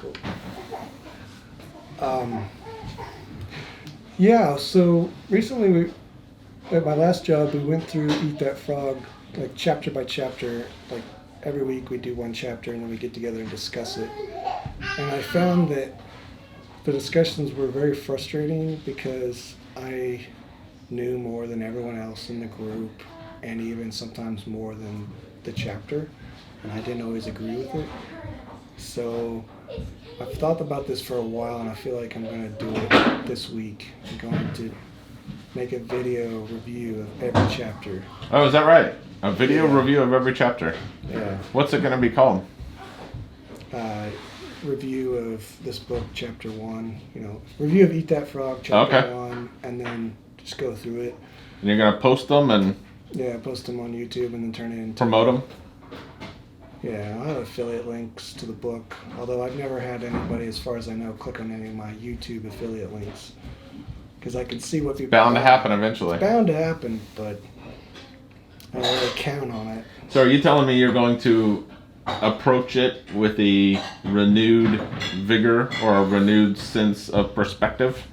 cool. Yeah, so recently at my last job, we went through Eat That Frog, like chapter by chapter. Like every week we do one chapter and then we get together and discuss it. And I found that the discussions were very frustrating because I knew more than everyone else in the group and even sometimes more than the chapter, and I didn't always agree with it. So I've thought about this for a while and I feel like I'm going to do it this week. I'm going to make a video review of every chapter. Oh, is that right? A video review of every chapter? Yeah. What's it going to be called? Review of this book, chapter 1. Review of Eat That Frog, chapter 1, and then just go through it. And you're going to post them and... Yeah, post them on YouTube and then turn it into... Promote them? Yeah, I'll have affiliate links to the book, although I've never had anybody, as far as I know, click on any of my YouTube affiliate links. Because I can see what people... Bound to happen eventually. It's bound to happen, but I don't really count on it. So are you telling me you're going to approach it with a renewed vigor or a renewed sense of perspective?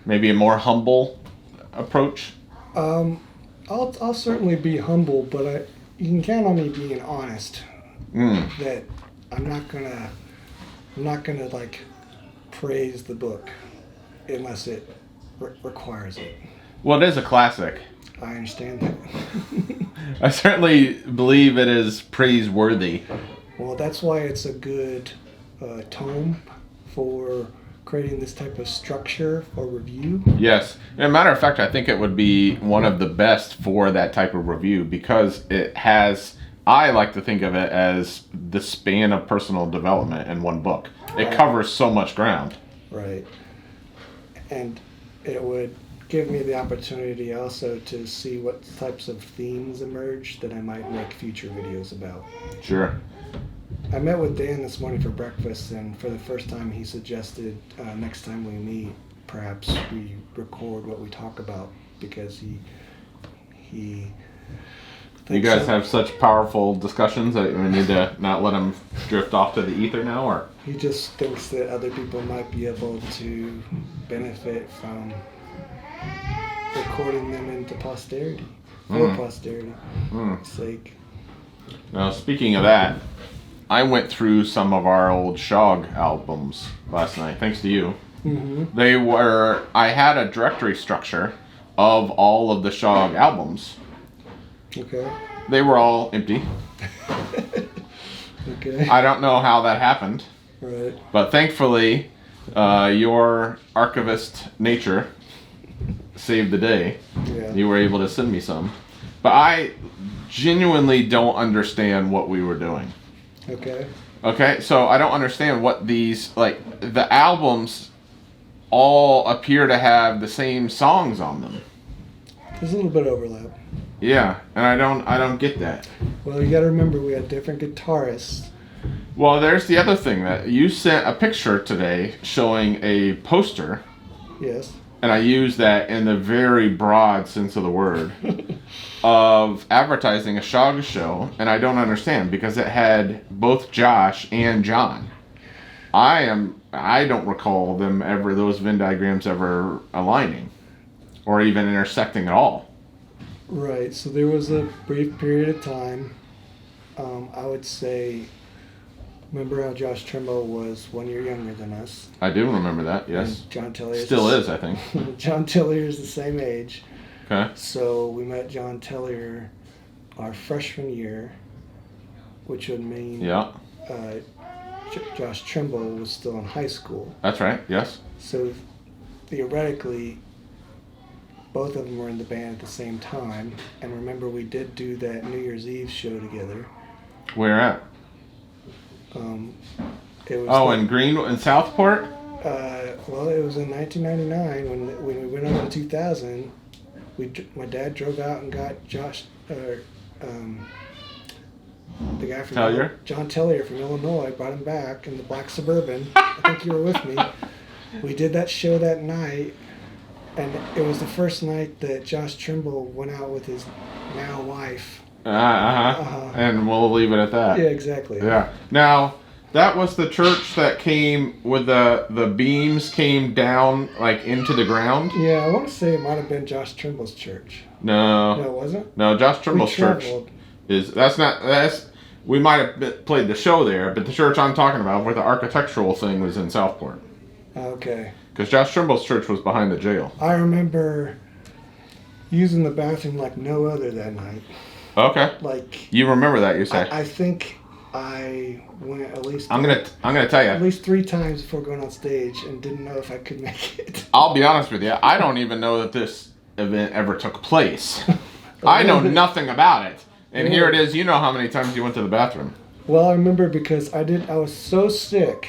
Maybe a more humble approach? I'll certainly be humble, but you can count on me being honest. That I'm not gonna like praise the book unless it requires it. Well, it is a classic. I understand that. I certainly believe it is praiseworthy. Well, that's why it's a good tome for creating this type of structure for review. Yes. As a matter of fact, I think it would be one of the best for that type of review because it has, I like to think of it as the span of personal development in one book. It covers so much ground. Right. And it would give me the opportunity also to see what types of themes emerge that I might make future videos about. Sure. I met with Dan this morning for breakfast, and for the first time he suggested next time we meet, perhaps we record what we talk about, because he You guys have such powerful discussions that we need to not let them drift off to the ether now, or? He just thinks that other people might be able to benefit from recording them into posterity, for posterity sake. Now, speaking of that, I went through some of our old Shog albums last night, thanks to you. Mm-hmm. I had a directory structure of all of the Shog albums. Okay. They were all empty. Okay. I don't know how that happened. Right. But thankfully, your archivist nature saved the day. Yeah. You were able to send me some. But I genuinely don't understand what we were doing. Okay. Okay, so I don't understand what these, like, the albums all appear to have the same songs on them. There's a little bit of overlap. Yeah, and I don't get that. Well, you got to remember we had different guitarists. Well, there's the other thing that you sent a picture today showing a poster. Yes. And I use that in the very broad sense of the word of advertising a Shog show, and I don't understand because it had both Josh and John. I don't recall those Venn diagrams ever aligning or even intersecting at all. Right. So there was a brief period of time. I would say, remember how Josh Trimble was 1 year younger than us? I do remember that, yes. And John Tellier still is, I think. John Tellier is the same age. Okay. So we met John Tellier our freshman year, which would mean Josh Trimble was still in high school. That's right, yes. So theoretically, both of them were in the band at the same time. And remember, we did do that New Year's Eve show together. Where at? It was in Southport? Well, it was in 1999 when we went over to 2000. My dad drove out and got Josh, the guy from Tellier? John Tellier from Illinois, brought him back in the black Suburban. I think you were with me. We did that show that night, and it was the first night that Josh Trimble went out with his now wife. And we'll leave it at that. Yeah, exactly. Yeah. Now, That was the church that came with the beams came down like into the ground. Yeah, I want to say it might have been Josh Trimble's church. No, it wasn't. No, Josh Trimble's church that's. We might have played the show there, but the church I'm talking about, where the architectural thing was in Southport. Okay. Because Josh Trimble's church was behind the jail. I remember using the bathroom like no other that night. Okay. Like you remember that, you say? I think I went at least. I'm gonna tell you. At least 3 times before going on stage, and didn't know if I could make it. I'll be honest with you. I don't even know that this event ever took place. I know nothing about it. And here it is. You know how many times you went to the bathroom. Well, I remember because I was so sick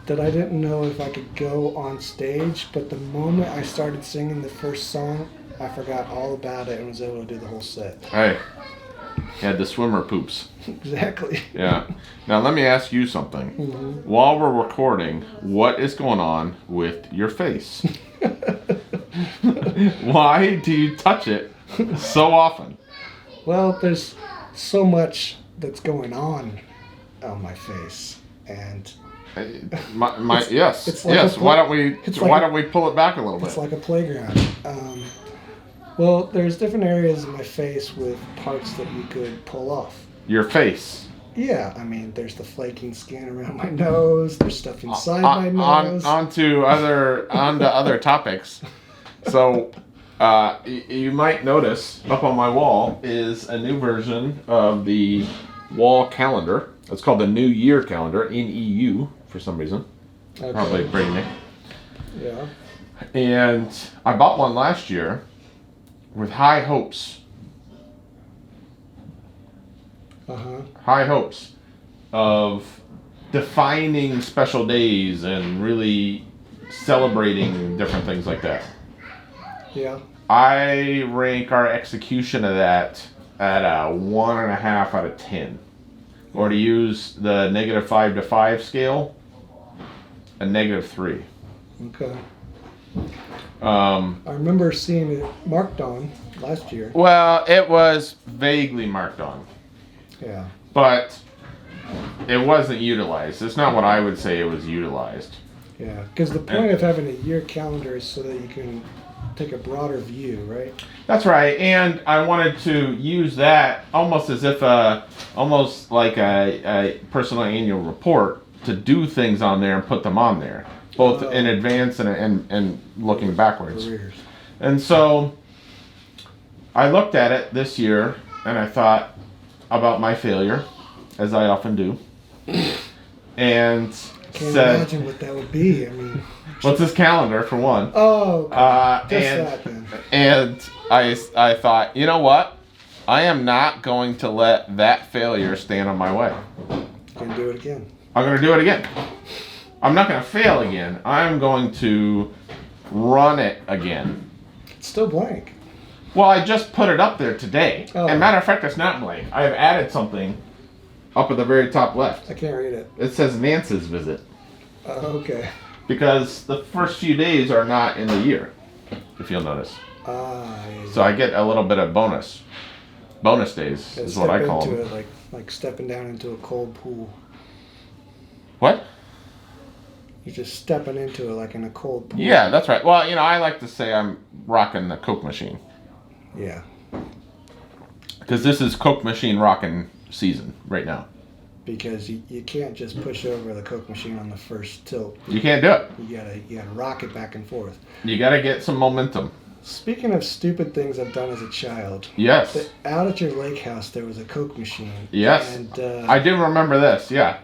that I didn't know if I could go on stage. But the moment I started singing the first song, I forgot all about it and was able to do the whole set. Hey, you had the swimmer poops. Exactly. Yeah. Now let me ask you something. Mm-hmm. While we're recording, what is going on with your face? Why do you touch it so often? Well, there's so much that's going on my face, and yes. Like why don't we pull it back a little bit? It's like a playground. Well, there's different areas of my face with parts that you could pull off. Your face. Yeah, I mean, there's the flaking skin around my nose. There's stuff inside my nose. Onto other topics. So. You might notice up on my wall is a new version of the wall calendar. It's called the New Year calendar in EU for some reason. Okay. Probably brain me. Yeah. And I bought one last year with high hopes. High hopes of defining special days and really celebrating different things like that. Yeah. I rank our execution of that at a 1.5 out of 10. Or to use the -5 to 5 scale, a -3. Okay. I remember seeing it marked on last year. Well, it was vaguely marked on. Yeah. But it wasn't utilized. It's not what I would say it was utilized. Yeah, because the point of having a year calendar is so that you can take a broader view, right? That's right, and I wanted to use that almost as if almost like a personal annual report to do things on there and put them on there, both in advance and looking backwards. Careers. And so I looked at it this year and I thought about my failure, as I often do, and Can't said, imagine what that would be. I mean, what's this calendar for one? oh, that then. And I thought, you know what? I am not going to let that failure stand on my way. Can do it again. I'm going to do it again. I'm not going to fail again. I'm going to run it again. It's still blank. Well, I just put it up there today. Oh. And matter of fact, it's not blank. I have added something up at the very top left. I can't read it. It says Nance's visit. Okay. Because the first few days are not in the year, if you'll notice. So I get a little bit of bonus. Bonus days is what I call them. It like stepping down into a cold pool. What? You're just stepping into it like in a cold pool. Yeah, that's right. Well, I like to say I'm rocking the Coke machine. Yeah. Because this is Coke machine rocking season right now. Because you can't just push over the Coke machine on the first tilt. You can't do it. You gotta rock it back and forth. You gotta get some momentum. Speaking of stupid things I've done as a child. Yes. Out at your lake house there was a Coke machine. Yes. And I do remember this, yeah.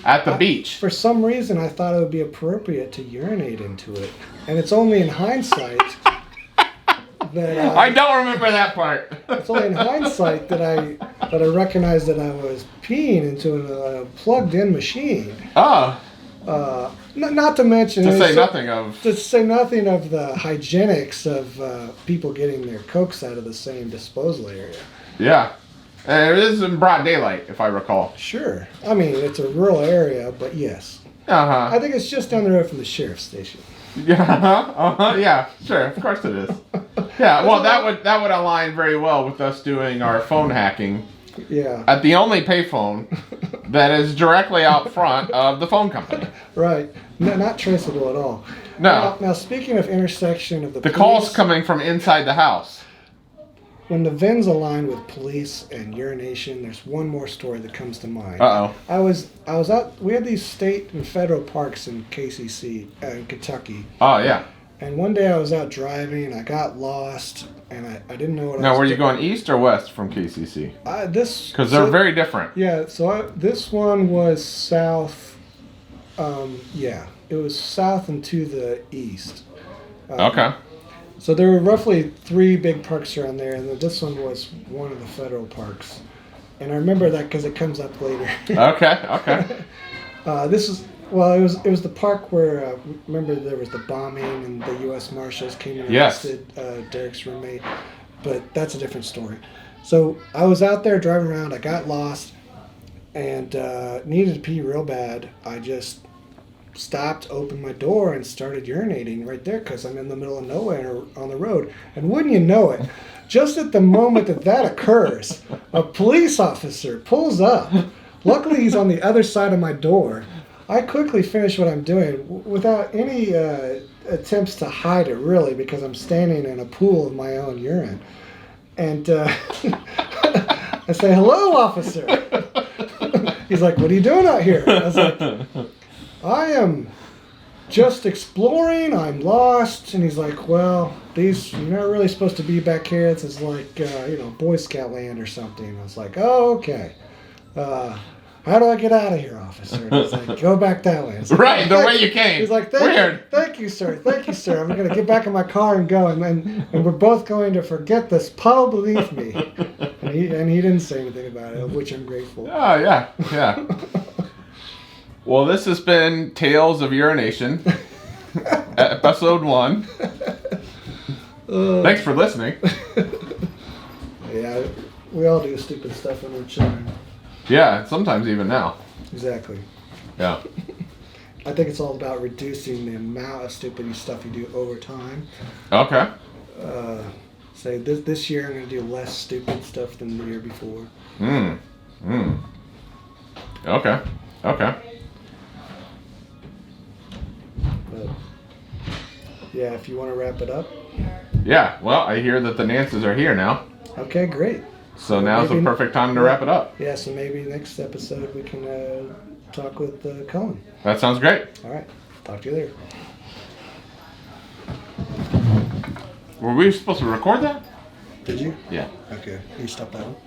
At the beach. For some reason I thought it would be appropriate to urinate into it. And it's only in hindsight that I don't remember that part. It's only in hindsight that I recognized that I was peeing into a plugged-in machine. Oh. Not to mention To say nothing of the hygienics of people getting their Cokes out of the same disposal area. Yeah. And it is in broad daylight, if I recall. Sure. I mean, it's a rural area, but yes. Uh-huh. I think it's just down the road from the sheriff's station. Yeah, yeah, sure, of course it is. Yeah, well, that would align very well with us doing our phone hacking Yeah. at the only payphone that is directly out front of the phone company. Right. No, not traceable at all. No. Now speaking of intersection of the The police, call's coming from inside the house. when the VINs align with police and urination, there's one more story that comes to mind. Uh-oh. I was out. We had these state and federal parks in KCC, in Kentucky. Oh, yeah. And one day I was out driving and I got lost and I didn't know what I Now, was were you doing. going east or west from KCC? Because They're very different. Yeah, this one was south. Yeah, it was south and to the east. Okay. So there were roughly 3 big parks around there, and this one was one of the federal parks. And I remember that because it comes up later. Okay. It was the park where remember there was the bombing and the U.S. Marshals came and Yes. arrested Derek's roommate, but that's a different story. So I was out there driving around. I got lost and needed to pee real bad. I just stopped, opened my door, and started urinating right there because I'm in the middle of nowhere on the road. And wouldn't you know it, just at the moment that occurs, a police officer pulls up. Luckily, he's on the other side of my door. I quickly finish what I'm doing without any attempts to hide it, really, because I'm standing in a pool of my own urine. And I say, "Hello, officer." He's like, "What are you doing out here?" I was like, "I am just exploring. I'm lost." And he's like, "Well, you're not really supposed to be back here. This is like, Boy Scout land or something." I was like, "Oh, okay. How do I get out of here, officer?" And he's like, "Go back that way." Like, Right, the way you came. He's like, Weird. Thank you, sir. Thank you, sir. I'm going to get back in my car and go, and we're both going to forget this puddle beneath me." And he didn't say anything about it, of which I'm grateful. Oh, yeah. Well, this has been Tales of Urination, episode 1. Thanks for listening. Yeah, we all do stupid stuff when we're children. Yeah, sometimes even now. Exactly. Yeah. I think it's all about reducing the amount of stupid stuff you do over time. Okay. Say this year I'm going to do less stupid stuff than the year before. Okay. But yeah, if you want to wrap it up. Yeah, well, I hear that the Nances are here now. Okay, great. So now's the perfect time to wrap it up. Yeah, so maybe next episode we can talk with Colin. That sounds great. All right. Talk to you later. Were we supposed to record that? Did you? Yeah. Okay. You stop that one.